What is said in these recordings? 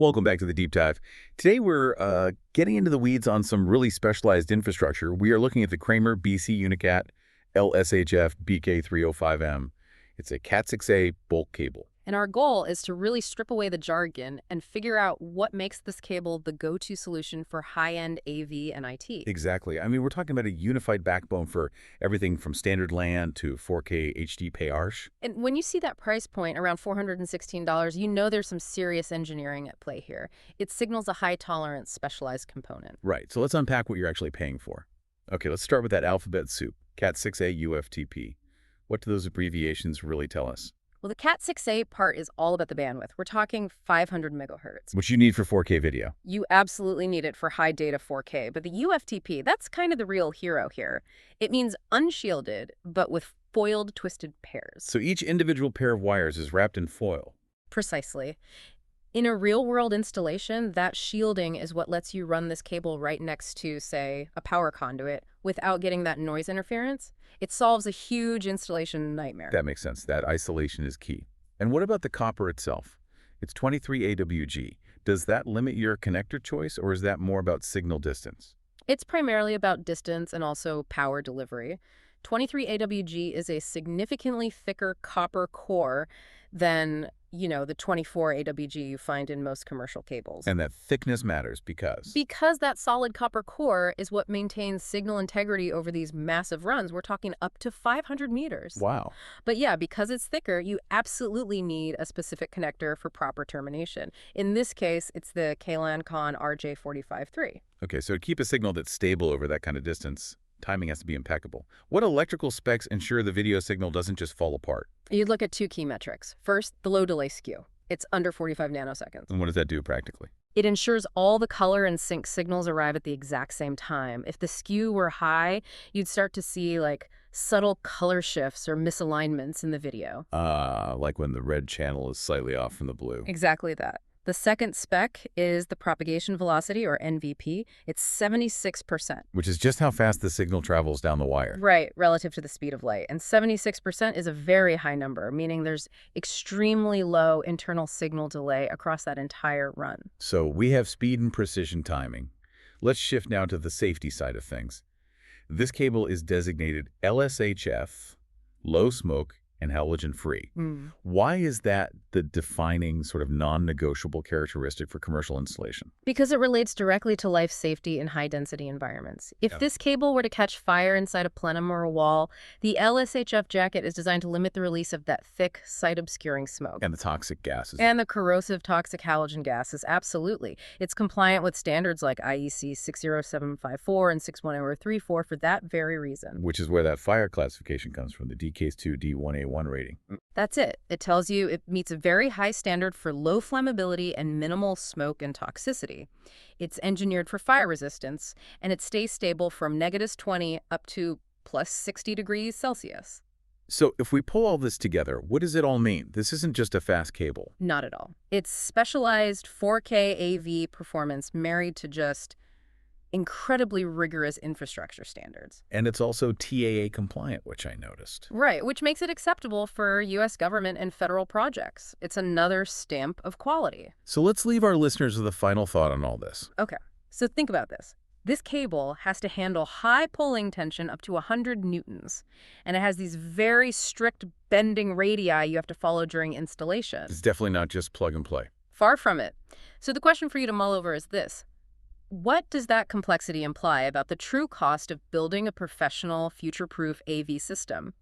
Welcome back to the Deep Dive. Today we're getting into the weeds on some really specialized infrastructure. We are looking at the Kramer BC-UNIKat-LSHF-BK-305M. It's a CAT6A bulk cable. And our goal is to really strip away the jargon and figure out what makes this cable the go-to solution for high-end AV and IT. Exactly. I mean, we're talking about a unified backbone for everything from standard LAN to 4K HD payarsh. And when you see that price point around $416, you know there's some serious engineering at play here. It signals a high-tolerance specialized component. Right. So let's unpack what you're actually paying for. Okay, let's start with that alphabet soup, CAT6A UFTP. What do those abbreviations really tell us? Well, the CAT6A part is all about the bandwidth. We're talking 500 megahertz. Which you need for 4K video. You absolutely need it for high data 4K, but the UFTP, that's kind of the real hero here. It means unshielded, but with foiled twisted pairs. So each individual pair of wires is wrapped in foil. Precisely. In a real-world installation, that shielding is what lets you run this cable right next to, say, a power conduit without getting that noise interference. It solves a huge installation nightmare. That makes sense. That isolation is key. And what about the copper itself? It's 23 AWG. Does that limit your connector choice, or is that more about signal distance? It's primarily about distance and also power delivery. 23 AWG is a significantly thicker copper core than, the 24 AWG you find in most commercial cables. And that thickness matters because? Because that solid copper core is what maintains signal integrity over these massive runs. We're talking up to 500 meters. Wow. But yeah, because it's thicker, you absolutely need a specific connector for proper termination. In this case, it's the LAN-CON RJ45-3. Okay, so to keep a signal that's stable over that kind of distance, timing has to be impeccable. What electrical specs ensure the video signal doesn't just fall apart? You'd look at two key metrics. First, the low delay skew. It's under 45 nanoseconds. And what does that do practically? It ensures all the color and sync signals arrive at the exact same time. If the skew were high, you'd start to see subtle color shifts or misalignments in the video. Like when the red channel is slightly off from the blue. Exactly that. The second spec is the propagation velocity, or NVP. It's 76%. Which is just how fast the signal travels down the wire. Right, relative to the speed of light. And 76% is a very high number, meaning there's extremely low internal signal delay across that entire run. So we have speed and precision timing. Let's shift now to the safety side of things. This cable is designated LSHF, low smoke, and halogen-free. Why is that the defining sort of non-negotiable characteristic for commercial installation? Because it relates directly to life safety in high-density environments. If this cable were to catch fire inside a plenum or a wall, the LSHF jacket is designed to limit the release of that thick, sight-obscuring smoke. And the toxic gases. And the corrosive toxic halogen gases, absolutely. It's compliant with standards like IEC 60754 and 61034 for that very reason. Which is where that fire classification comes from, the DCASE2 D1A1 rating. That's it. It tells you it meets a very high standard for low flammability and minimal smoke and toxicity. It's engineered for fire resistance, and it stays stable from -20 up to plus 60 degrees Celsius. So if we pull all this together, what does it all mean? This isn't just a fast cable. Not at all. It's specialized 4K AV performance married to just incredibly rigorous infrastructure standards. And it's also TAA compliant, which I noticed. Right, which makes it acceptable for U.S. government and federal projects. It's another stamp of quality. So let's leave our listeners with a final thought on all this. Okay, so think about this. This cable has to handle high pulling tension up to 100 newtons, and it has these very strict bending radii you have to follow during installation. It's definitely not just plug and play. Far from it. So the question for you to mull over is this. What does that complexity imply about the true cost of building a professional, future-proof AV system?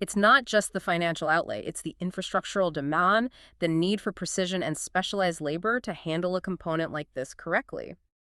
It's not just the financial outlay, it's the infrastructural demand, the need for precision and specialized labor to handle a component like this correctly.